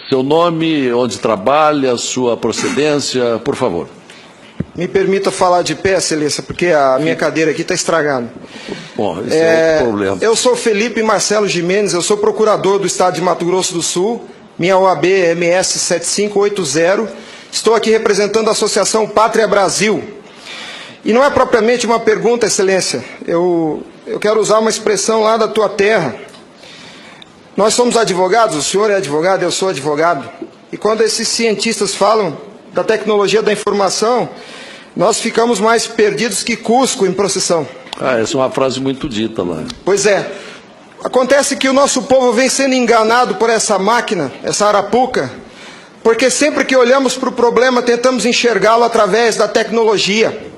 Seu nome, onde trabalha, sua procedência, por favor. Me permita falar de pé, Excelência, porque a minha cadeira aqui está estragada. Bom, esse é outro problema. Eu sou Felipe Marcelo Gimenez, eu sou procurador do Estado de Mato Grosso do Sul, minha OAB é MS 7580, estou aqui representando a Associação Pátria Brasil. E não é propriamente uma pergunta, Excelência, eu quero usar uma expressão lá da tua terra. Nós somos advogados, o senhor é advogado, eu sou advogado, e quando esses cientistas falam da tecnologia da informação, nós ficamos mais perdidos que Cusco em procissão. Essa é uma frase muito dita lá. Pois é. Acontece que o nosso povo vem sendo enganado por essa máquina, essa arapuca, porque sempre que olhamos para o problema, tentamos enxergá-lo através da tecnologia.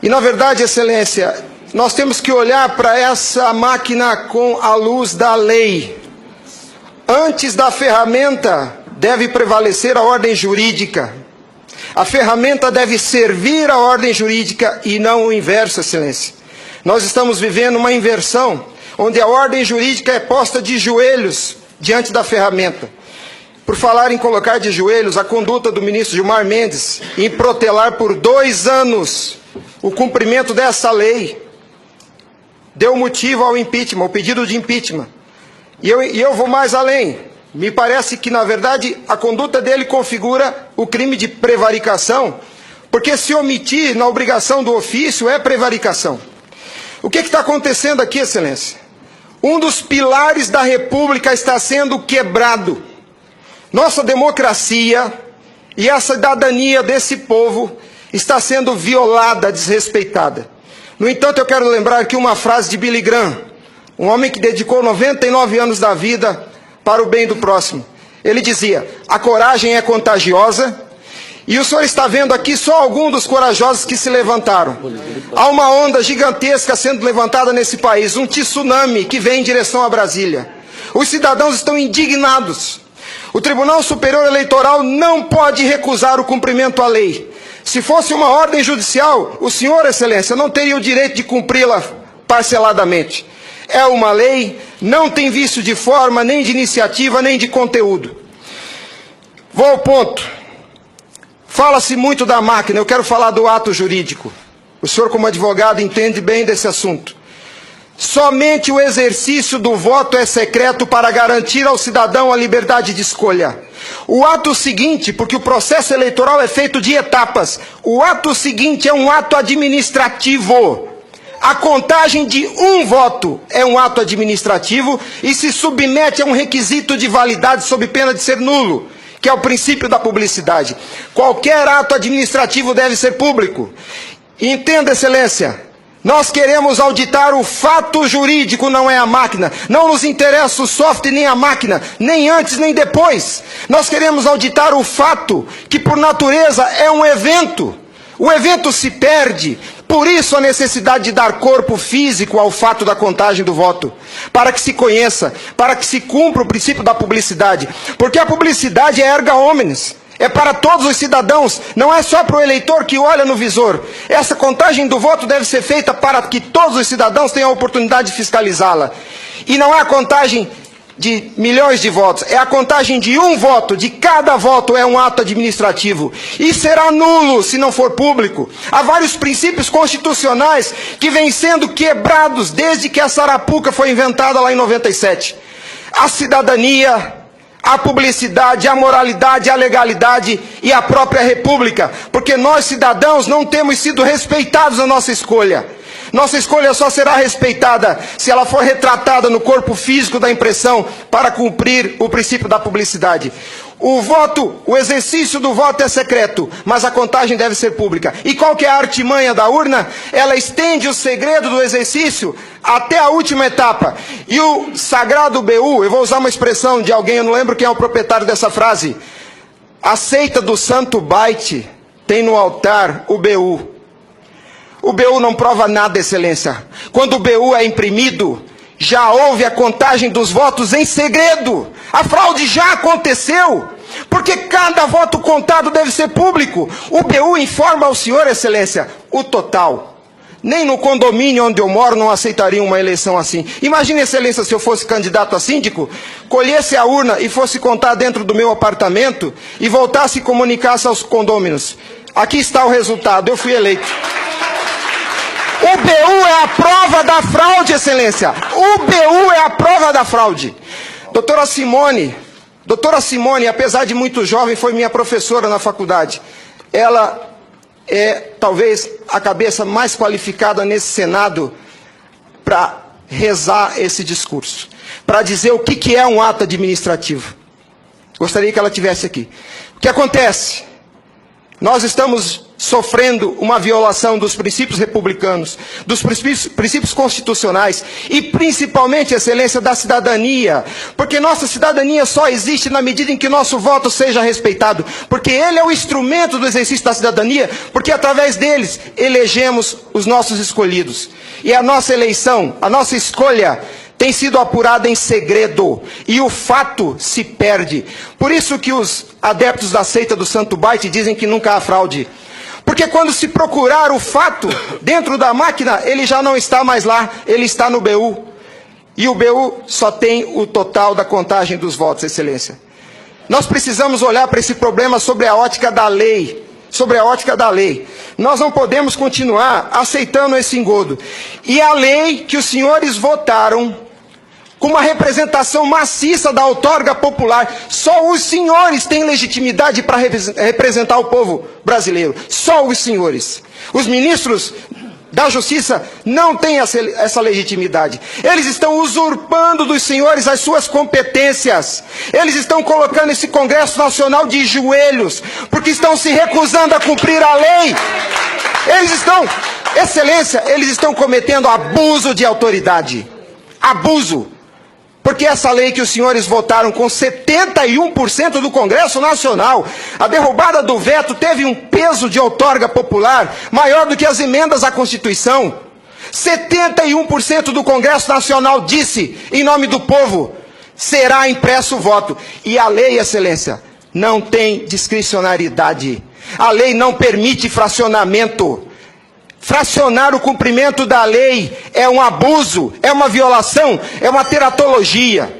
E, na verdade, Excelência, nós temos que olhar para essa máquina com a luz da lei. Antes da ferramenta, deve prevalecer a ordem jurídica. A ferramenta deve servir a ordem jurídica e não o inverso, Excelência. Nós estamos vivendo uma inversão, onde a ordem jurídica é posta de joelhos diante da ferramenta. Por falar em colocar de joelhos, a conduta do ministro Gilmar Mendes em protelar por 2 anos o cumprimento dessa lei deu motivo ao impeachment, ao pedido de impeachment. E eu vou mais além. Me parece que, na verdade, a conduta dele configura o crime de prevaricação, porque se omitir na obrigação do ofício é prevaricação. O que está acontecendo aqui, Excelência? Um dos pilares da República está sendo quebrado. Nossa democracia e a cidadania desse povo está sendo violada, desrespeitada. No entanto, eu quero lembrar aqui uma frase de Billy Graham, um homem que dedicou 99 anos da vida para o bem do próximo. Ele dizia: a coragem é contagiosa, e o senhor está vendo aqui só alguns dos corajosos que se levantaram. Há uma onda gigantesca sendo levantada nesse país, um tsunami que vem em direção a Brasília. Os cidadãos estão indignados. O Tribunal Superior Eleitoral não pode recusar o cumprimento à lei. Se fosse uma ordem judicial, o senhor, Excelência, não teria o direito de cumpri-la parceladamente. É uma lei, não tem vício de forma, nem de iniciativa, nem de conteúdo. Vou ao ponto. Fala-se muito da máquina, eu quero falar do ato jurídico. O senhor, como advogado, entende bem desse assunto. Somente o exercício do voto é secreto para garantir ao cidadão a liberdade de escolha. O ato seguinte, porque o processo eleitoral é feito de etapas, o ato seguinte é um ato administrativo. A contagem de um voto é um ato administrativo e se submete a um requisito de validade sob pena de ser nulo, que é o princípio da publicidade. Qualquer ato administrativo deve ser público. Entenda, Excelência, nós queremos auditar o fato jurídico, não é a máquina. Não nos interessa o software nem a máquina, nem antes nem depois. Nós queremos auditar o fato, que por natureza é um evento. O evento se perde. Por isso a necessidade de dar corpo físico ao fato da contagem do voto, para que se conheça, para que se cumpra o princípio da publicidade, porque a publicidade é erga omnes, é para todos os cidadãos, não é só para o eleitor que olha no visor. Essa contagem do voto deve ser feita para que todos os cidadãos tenham a oportunidade de fiscalizá-la. E não é a contagem de milhões de votos, é a contagem de um voto, de cada voto é um ato administrativo, e será nulo se não for público. Há vários princípios constitucionais que vêm sendo quebrados desde que a Sarapuca foi inventada lá em 97. A cidadania, a publicidade, a moralidade, a legalidade e a própria república, porque nós cidadãos não temos sido respeitados na nossa escolha. Nossa escolha só será respeitada se ela for retratada no corpo físico da impressão para cumprir o princípio da publicidade. O exercício do voto é secreto, mas a contagem deve ser pública. E qual que é a artimanha da urna? Ela estende o segredo do exercício até a última etapa. E o sagrado BU, eu vou usar uma expressão de alguém, eu não lembro quem é o proprietário dessa frase. A seita do santo byte tem no altar o BU. O BU não prova nada, Excelência. Quando o BU é imprimido, já houve a contagem dos votos em segredo. A fraude já aconteceu, porque cada voto contado deve ser público. O BU informa ao senhor, Excelência, o total. Nem no condomínio onde eu moro não aceitaria uma eleição assim. Imagine, excelência, se eu fosse candidato a síndico, colhesse a urna e fosse contar dentro do meu apartamento e voltasse e comunicasse aos condôminos. Aqui está o resultado, eu fui eleito. O BU é a prova da fraude, excelência. O BU é a prova da fraude. Doutora Simone, apesar de muito jovem, foi minha professora na faculdade. Ela é talvez a cabeça mais qualificada nesse Senado para rezar esse discurso, para dizer o que é um ato administrativo. Gostaria que ela estivesse aqui. O que acontece? Nós estamos sofrendo uma violação dos princípios republicanos, dos princípios constitucionais e principalmente, excelência, da cidadania. Porque nossa cidadania só existe na medida em que nosso voto seja respeitado. Porque ele é o instrumento do exercício da cidadania, porque através deles elegemos os nossos escolhidos. E a nossa eleição, a nossa escolha tem sido apurada em segredo, e o fato se perde. Por isso que os adeptos da seita do Santo Baite dizem que nunca há fraude. Porque quando se procurar o fato dentro da máquina, ele já não está mais lá, ele está no BU. E o BU só tem o total da contagem dos votos, excelência. Nós precisamos olhar para esse problema sobre a ótica da lei. Sobre a ótica da lei. Nós não podemos continuar aceitando esse engodo. E a lei que os senhores votaram com uma representação maciça da outorga popular. Só os senhores têm legitimidade para representar o povo brasileiro. Só os senhores. Os ministros da Justiça não têm essa legitimidade. Eles estão usurpando dos senhores as suas competências. Eles estão colocando esse Congresso Nacional de joelhos, porque estão se recusando a cumprir a lei. Eles estão, excelência, eles estão cometendo abuso de autoridade. Abuso. Porque essa lei que os senhores votaram com 71% do Congresso Nacional, a derrubada do veto teve um peso de outorga popular maior do que as emendas à Constituição. 71% do Congresso Nacional disse, em nome do povo, será impresso o voto. E a lei, excelência, não tem discricionariedade. A lei não permite fracionamento. Fracionar o cumprimento da lei é um abuso, é uma violação, é uma teratologia.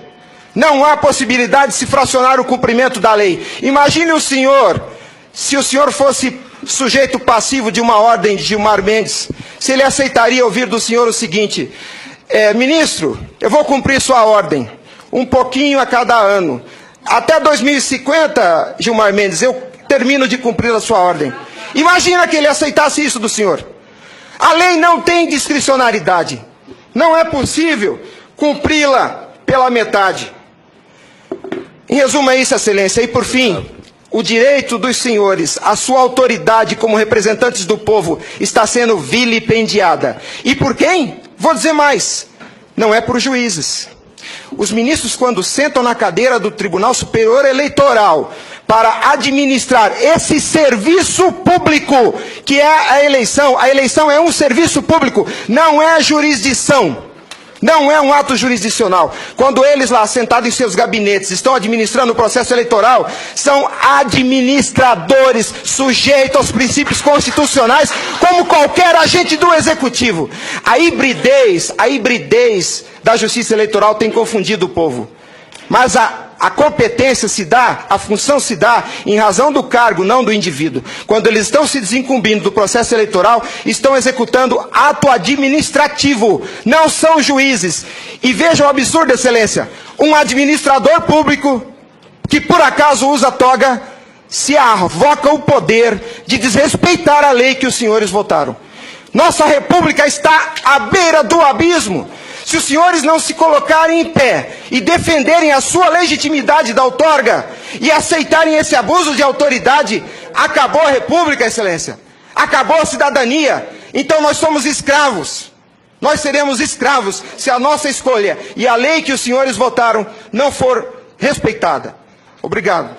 Não há possibilidade de se fracionar o cumprimento da lei. Imagine o senhor, se o senhor fosse sujeito passivo de uma ordem de Gilmar Mendes, se ele aceitaria ouvir do senhor o seguinte: ministro, eu vou cumprir sua ordem, um pouquinho a cada ano. Até 2050, Gilmar Mendes, eu termino de cumprir a sua ordem. Imagina que ele aceitasse isso do senhor. A lei não tem discricionariedade. Não é possível cumpri-la pela metade. Em resumo é isso, excelência. E por fim, o direito dos senhores, a sua autoridade como representantes do povo está sendo vilipendiada. E por quem? Vou dizer mais. Não é por juízes. Os ministros, quando sentam na cadeira do Tribunal Superior Eleitoral para administrar esse serviço público, que é a eleição é um serviço público, não é jurisdição, não é um ato jurisdicional. Quando eles lá, sentados em seus gabinetes, estão administrando o processo eleitoral, são administradores sujeitos aos princípios constitucionais, como qualquer agente do executivo. A hibridez da justiça eleitoral tem confundido o povo. Mas a competência se dá, a função se dá em razão do cargo, não do indivíduo. Quando eles estão se desincumbindo do processo eleitoral, estão executando ato administrativo, não são juízes. E vejam o absurdo, excelência, um administrador público que por acaso usa toga, se arvoca o poder de desrespeitar a lei que os senhores votaram. Nossa república está à beira do abismo. Se os senhores não se colocarem em pé e defenderem a sua legitimidade da outorga e aceitarem esse abuso de autoridade, acabou a república, excelência. Acabou a cidadania. Então nós somos escravos. Nós seremos escravos se a nossa escolha e a lei que os senhores votaram não for respeitada. Obrigado.